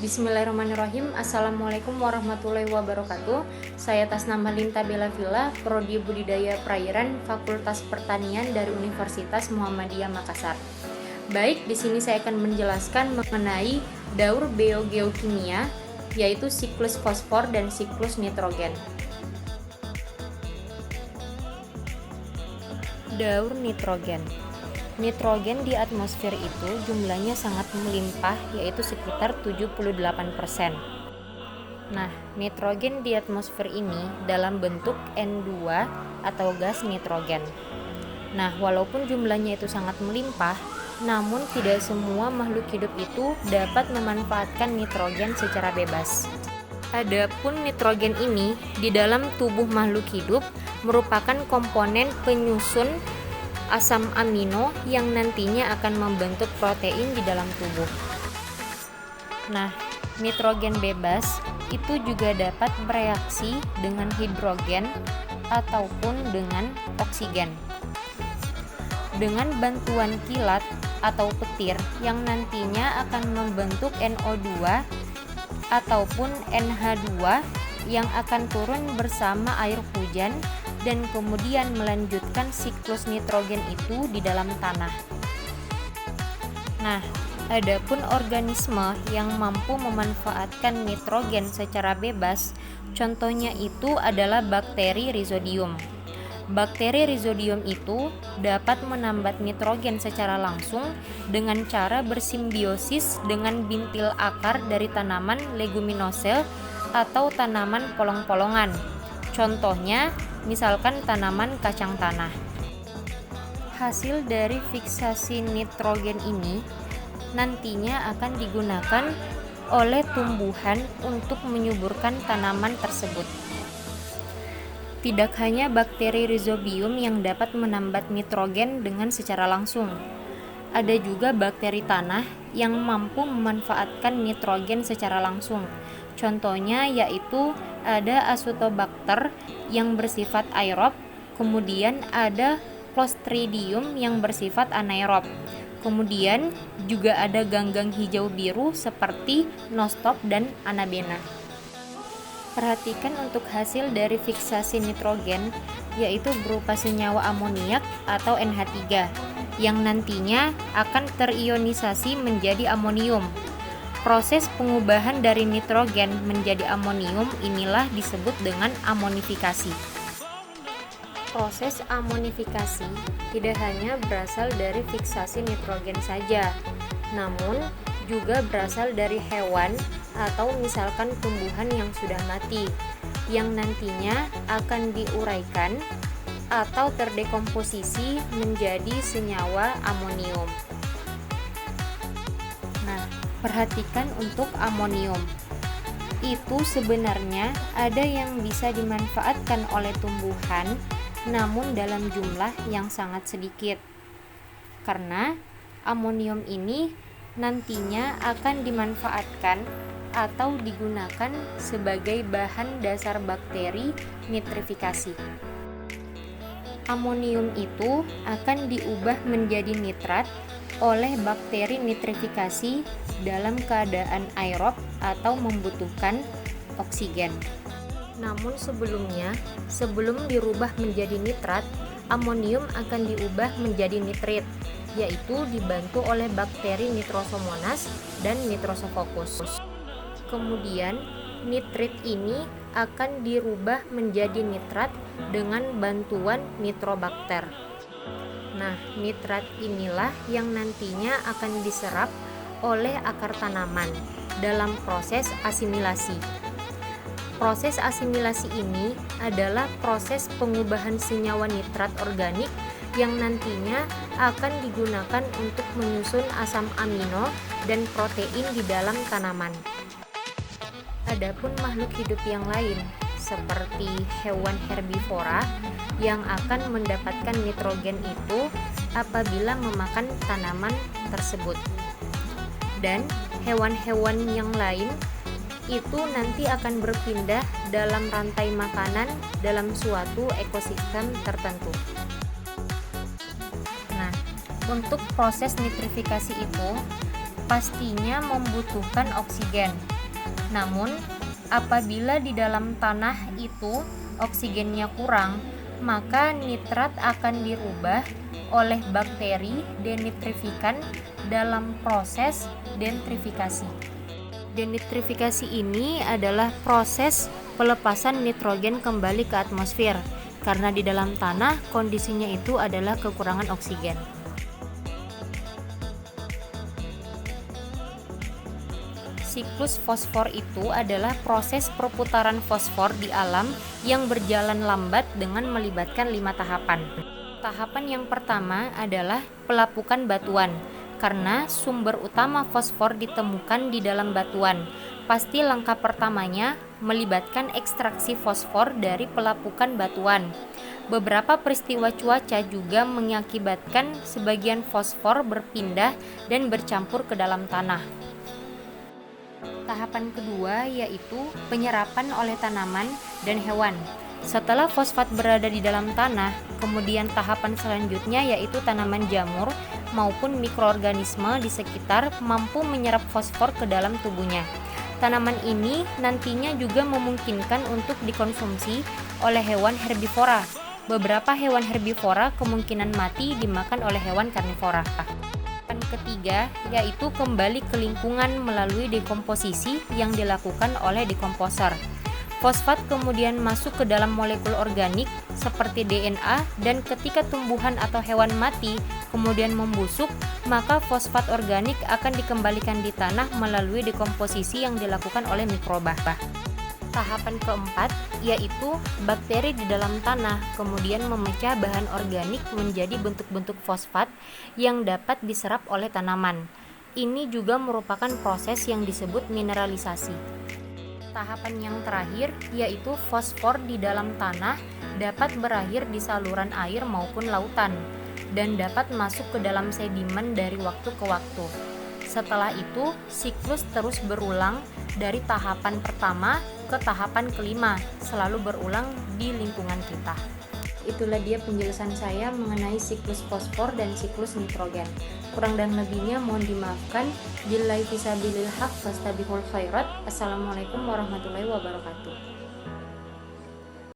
Bismillahirrahmanirrahim. Assalamualaikum warahmatullahi wabarakatuh. Saya atas nama Linta Bella Villa, Prodi Budidaya Perairan, Fakultas Pertanian dari Universitas Muhammadiyah Makassar. Baik, di sini saya akan menjelaskan mengenai daur biogeokimia, yaitu siklus fosfor dan siklus nitrogen. Daur nitrogen. Nitrogen di atmosfer itu jumlahnya sangat melimpah, yaitu sekitar 78%. Nah, nitrogen di atmosfer ini dalam bentuk N2 atau gas nitrogen. Nah, walaupun jumlahnya itu sangat melimpah, namun tidak semua makhluk hidup itu dapat memanfaatkan nitrogen secara bebas. Adapun nitrogen ini di dalam tubuh makhluk hidup merupakan komponen penyusun asam amino yang nantinya akan membentuk protein di dalam tubuh. Nah, nitrogen bebas itu juga dapat bereaksi dengan hidrogen ataupun dengan oksigen. Dengan bantuan kilat atau petir yang nantinya akan membentuk NO2 ataupun NH2 yang akan turun bersama air hujan dan kemudian melanjutkan siklus nitrogen itu di dalam tanah. Nah, adapun organisme yang mampu memanfaatkan nitrogen secara bebas, contohnya itu adalah bakteri Rhizodium. Bakteri Rhizodium itu dapat menambat nitrogen secara langsung dengan cara bersimbiosis dengan bintil akar dari tanaman leguminose atau tanaman polong-polongan. Contohnya, misalkan tanaman kacang tanah. Hasil dari fiksasi nitrogen ini nantinya akan digunakan oleh tumbuhan untuk menyuburkan tanaman tersebut. Tidak hanya bakteri Rhizobium yang dapat menambat nitrogen dengan secara langsung. Ada juga bakteri tanah yang mampu memanfaatkan nitrogen secara langsung. Contohnya yaitu ada Azotobacter yang bersifat aerob, kemudian ada Clostridium yang bersifat anaerob. Kemudian juga ada ganggang hijau biru seperti Nostoc dan Anabena. Perhatikan untuk hasil dari fiksasi nitrogen, yaitu berupa senyawa amoniak atau NH3 yang nantinya akan terionisasi menjadi amonium. Proses pengubahan dari nitrogen menjadi amonium inilah disebut dengan amonifikasi. Proses amonifikasi tidak hanya berasal dari fiksasi nitrogen saja, namun juga berasal dari hewan atau misalkan tumbuhan yang sudah mati, yang nantinya akan diuraikan atau terdekomposisi menjadi senyawa amonium. Nah, perhatikan untuk amonium. Itu sebenarnya ada yang bisa dimanfaatkan oleh tumbuhan, namun dalam jumlah yang sangat sedikit. Karena amonium ini nantinya akan dimanfaatkan atau digunakan sebagai bahan dasar bakteri nitrifikasi. Amonium itu akan diubah menjadi nitrat oleh bakteri nitrifikasi dalam keadaan aerob atau membutuhkan oksigen. Namun sebelum dirubah menjadi nitrat, amonium akan diubah menjadi nitrit, yaitu dibantu oleh bakteri Nitrosomonas dan Nitrosococcus. Kemudian nitrit ini akan dirubah menjadi nitrat dengan bantuan Nitrobacter. Nah, nitrat inilah yang nantinya akan diserap oleh akar tanaman dalam proses asimilasi. Proses asimilasi ini adalah proses pengubahan senyawa nitrat organik yang nantinya akan digunakan untuk menyusun asam amino dan protein di dalam tanaman. Adapun makhluk hidup yang lain seperti hewan herbivora yang akan mendapatkan nitrogen itu apabila memakan tanaman tersebut. Dan hewan-hewan yang lain itu nanti akan berpindah dalam rantai makanan dalam suatu ekosistem tertentu. Nah, untuk proses nitrifikasi itu pastinya membutuhkan oksigen. Namun, apabila di dalam tanah itu oksigennya kurang, maka nitrat akan dirubah oleh bakteri denitrifikan dalam proses denitrifikasi. Denitrifikasi ini adalah proses pelepasan nitrogen kembali ke atmosfer, karena di dalam tanah kondisinya itu adalah kekurangan oksigen. Siklus fosfor itu adalah proses perputaran fosfor di alam yang berjalan lambat dengan melibatkan 5 tahapan. Tahapan yang pertama adalah pelapukan batuan. Karena sumber utama fosfor ditemukan di dalam batuan, pasti langkah pertamanya melibatkan ekstraksi fosfor dari pelapukan batuan. Beberapa peristiwa cuaca juga mengakibatkan sebagian fosfor berpindah dan bercampur ke dalam tanah. Tahapan kedua yaitu penyerapan oleh tanaman dan hewan. Setelah fosfat berada di dalam tanah, kemudian tahapan selanjutnya yaitu tanaman jamur maupun mikroorganisme di sekitar mampu menyerap fosfor ke dalam tubuhnya. Tanaman ini nantinya juga memungkinkan untuk dikonsumsi oleh hewan herbivora. Beberapa hewan herbivora kemungkinan mati dimakan oleh hewan karnivora. Ketiga yaitu kembali ke lingkungan melalui dekomposisi yang dilakukan oleh dekomposer. Fosfat kemudian masuk ke dalam molekul organik seperti DNA, dan ketika tumbuhan atau hewan mati kemudian membusuk, maka fosfat organik akan dikembalikan di tanah melalui dekomposisi yang dilakukan oleh mikroba. Tahapan keempat yaitu bakteri di dalam tanah kemudian memecah bahan organik menjadi bentuk-bentuk fosfat yang dapat diserap oleh tanaman. Ini juga merupakan proses yang disebut mineralisasi. Tahapan yang terakhir yaitu fosfor di dalam tanah dapat berakhir di saluran air maupun lautan dan dapat masuk ke dalam sedimen dari waktu ke waktu. Setelah itu, siklus terus berulang dari tahapan pertama ke tahapan kelima, selalu berulang di lingkungan kita. Itulah dia penjelasan saya mengenai siklus fosfor dan siklus nitrogen. Kurang dan lebihnya mohon dimaafkan. Billahi fisabilil haq fastabihul khairat. Assalamualaikum warahmatullahi wabarakatuh.